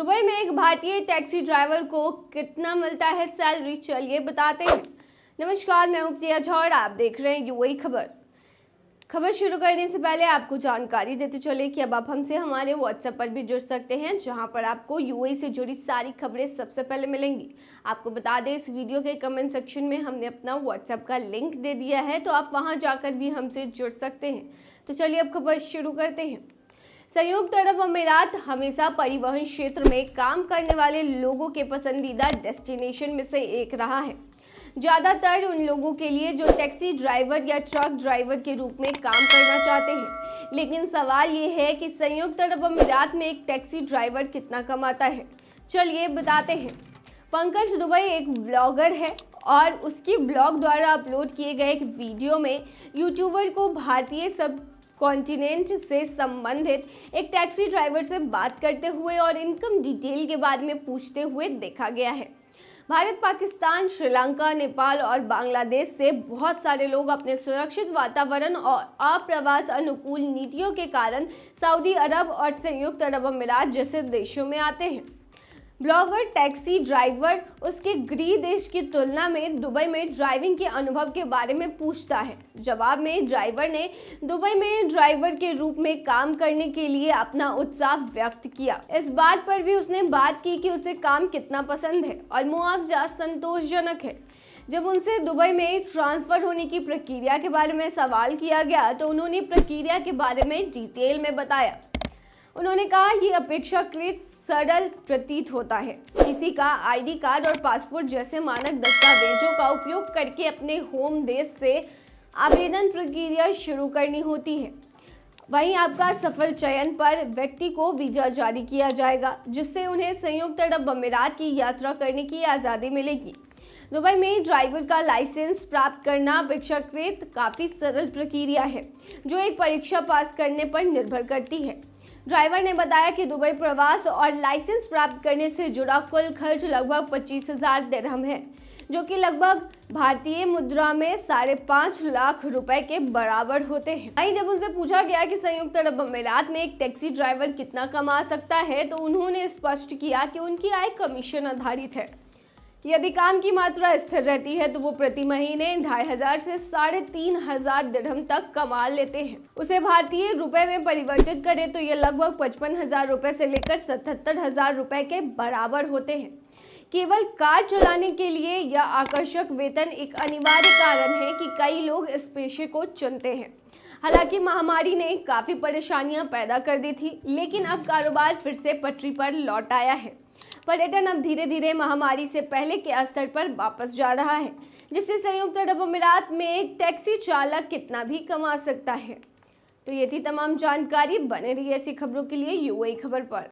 Dubai में एक भारतीय टैक्सी ड्राइवर को कितना मिलता है सैलरी, चलिए बताते हैं। नमस्कार, मैं हूं प्रिया झा और आप देख रहे हैं यूएई खबर शुरू करने से पहले आपको जानकारी देते चले कि अब आप हमसे हमारे व्हाट्सएप पर भी जुड़ सकते हैं, जहां पर आपको यूएई से जुड़ी सारी खबरें सबसे पहले मिलेंगी। आपको बता दें, इस वीडियो के कमेंट सेक्शन में हमने अपना व्हाट्सएप का लिंक दे दिया है, तो आप वहां जाकर भी हमसे जुड़ सकते हैं। तो चलिए अब खबर शुरू करते हैं। संयुक्त अरब अमीरात हमेशा परिवहन क्षेत्र में काम करने वाले लोगों के पसंदीदा डेस्टिनेशन में से एक रहा है, ज़्यादातर उन लोगों के लिए जो टैक्सी ड्राइवर या ट्रक ड्राइवर के रूप में काम करना चाहते हैं। लेकिन सवाल ये है कि संयुक्त अरब अमीरात में एक टैक्सी ड्राइवर कितना कमाता है, चलिए बताते हैं। पंकज दुबई एक ब्लॉगर है और उसकी ब्लॉग द्वारा अपलोड किए गए एक वीडियो में यूट्यूबर को भारतीय सब कॉन्टिनेंट से संबंधित एक टैक्सी ड्राइवर से बात करते हुए और इनकम डिटेल के बारे में पूछते हुए देखा गया है। भारत, पाकिस्तान, श्रीलंका, नेपाल और बांग्लादेश से बहुत सारे लोग अपने सुरक्षित वातावरण और अप्रवास अनुकूल नीतियों के कारण सऊदी अरब और संयुक्त अरब अमीरात जैसे देशों में आते हैं। ब्लॉगर टैक्सी ड्राइवर उसके गृह देश की तुलना में दुबई में ड्राइविंग के अनुभव के बारे में पूछता है। जवाब में ड्राइवर ने दुबई में ड्राइवर के रूप में काम करने के लिए अपना उत्साह व्यक्त किया। इस बात पर भी उसने बात की कि उसे काम कितना पसंद है और मुआवजा संतोषजनक है। जब उनसे दुबई में ट्रांसफर होने की प्रक्रिया के बारे में सवाल किया गया तो उन्होंने प्रक्रिया के बारे में डिटेल में बताया। उन्होंने कहा, ये अपेक्षाकृत सरल प्रतीत होता है। किसी का आईडी कार्ड और पासपोर्ट जैसे मानक दस्तावेजों का उपयोग करके अपने होम देश से आवेदन प्रक्रिया शुरू करनी होती है। वहीं आपका सफल चयन पर व्यक्ति को वीजा जारी किया जाएगा, जिससे उन्हें संयुक्त अरब अमीरात की यात्रा करने की आज़ादी मिलेगी। दुबई में ड्राइवर का लाइसेंस प्राप्त करना अपेक्षाकृत काफ़ी सरल प्रक्रिया है, जो एक परीक्षा पास करने पर निर्भर करती है। ड्राइवर ने बताया कि दुबई प्रवास और लाइसेंस प्राप्त करने से जुड़ा कुल खर्च लगभग 25,000 दिरहम है, जो कि लगभग भारतीय मुद्रा में 5.5 लाख रुपए के बराबर होते हैं। वहीं जब उनसे पूछा गया कि संयुक्त अरब अमीरात में एक टैक्सी ड्राइवर कितना कमा सकता है, तो उन्होंने स्पष्ट किया कि उनकी आय कमीशन आधारित है। यदि काम की मात्रा स्थिर रहती है तो वो प्रति महीने 2,500 से 3,500 दिरहम तक कमा लेते हैं। उसे भारतीय रुपए में परिवर्तित करें तो ये लगभग 55,000 रुपए से लेकर 77,000 रुपए के बराबर होते हैं। केवल कार चलाने के लिए यह आकर्षक वेतन एक अनिवार्य कारण है कि कई लोग इस पेशे को चुनते हैं। हालांकि महामारी ने काफ़ी परेशानियां पैदा कर दी थी, लेकिन अब कारोबार फिर से पटरी पर लौट आया है। पर्यटन अब धीरे धीरे महामारी से पहले के स्तर पर वापस जा रहा है, जिससे संयुक्त अरब अमीरात में एक टैक्सी चालक कितना भी कमा सकता है। तो ये थी तमाम जानकारी। बने रहिए ऐसी खबरों के लिए यूएई खबर पर।